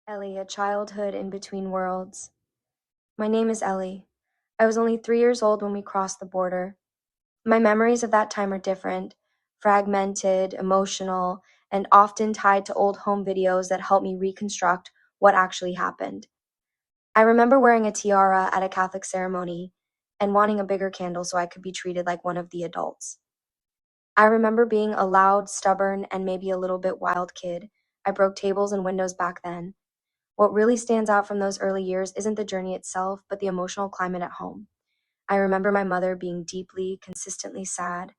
Ellie, a childhood in between worlds. My name is Ellie. I was only 3 years old when we crossed the border. My memories of that time are different, fragmented, emotional, and often tied to old home videos that help me reconstruct what actually happened. I remember wearing a tiara at a Catholic ceremony and wanting a bigger candle so I could be treated like one of the adults. I remember being a loud, stubborn, and maybe a little bit wild kid. I broke tables and windows back then. What really stands out from those early years isn't the journey itself, but the emotional climate at home. I remember my mother being deeply, consistently sad.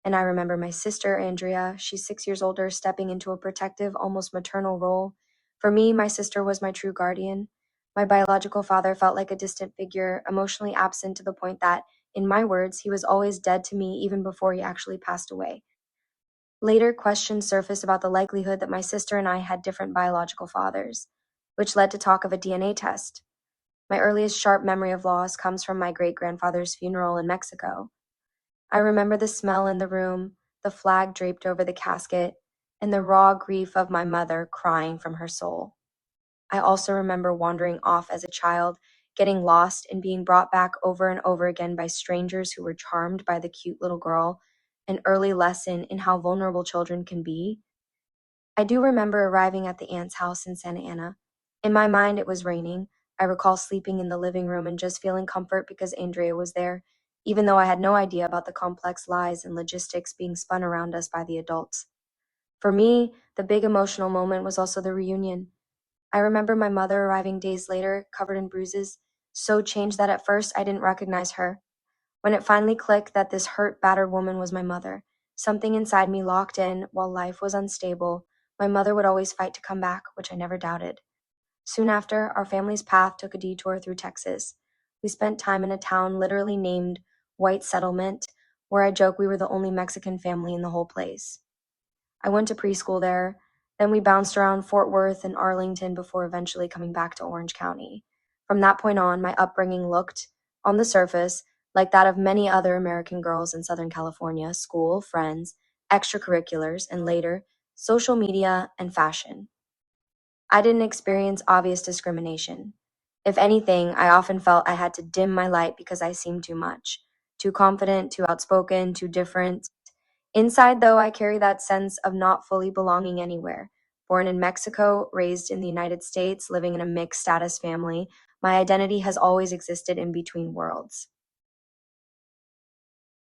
And I remember my sister, Andrea, she's 6 years older, stepping into a protective, almost maternal role. For me, my sister was my true guardian. My biological father felt like a distant figure, emotionally absent to the point that, in my words, he was always dead to me even before he actually passed away. Later, questions surfaced about the likelihood that my sister and I had different biological fathers, which led to talk of a DNA test. My earliest sharp memory of loss comes from my great grandfather's funeral in Mexico. I remember the smell in the room, the flag draped over the casket, and the raw grief of my mother crying from her soul. I also remember wandering off as a child, getting lost and being brought back over and over again by strangers who were charmed by the cute little girl, an early lesson in how vulnerable children can be. I do remember arriving at the aunt's house in Santa Ana. In my mind, it was raining. I recall sleeping in the living room and just feeling comfort because Andrea was there, even though I had no idea about the complex lies and logistics being spun around us by the adults. For me, the big emotional moment was also the reunion. I remember my mother arriving days later, covered in bruises, so changed that at first I didn't recognize her. When it finally clicked that this hurt, battered woman was my mother, something inside me locked in while life was unstable. My mother would always fight to come back, which I never doubted. Soon after, our family's path took a detour through Texas. We spent time in a town literally named White Settlement, where I joke we were the only Mexican family in the whole place. I went to preschool there, then we bounced around Fort Worth and Arlington before eventually coming back to Orange County. From that point on, my upbringing looked, on the surface, like that of many other American girls in Southern California: school, friends, extracurriculars, and later, social media and fashion. I didn't experience obvious discrimination. If anything, I often felt I had to dim my light because I seemed too much, too confident, too outspoken, too different. Inside, though, I carry that sense of not fully belonging anywhere. Born in Mexico, raised in the United States, living in a mixed status family, my identity has always existed in between worlds.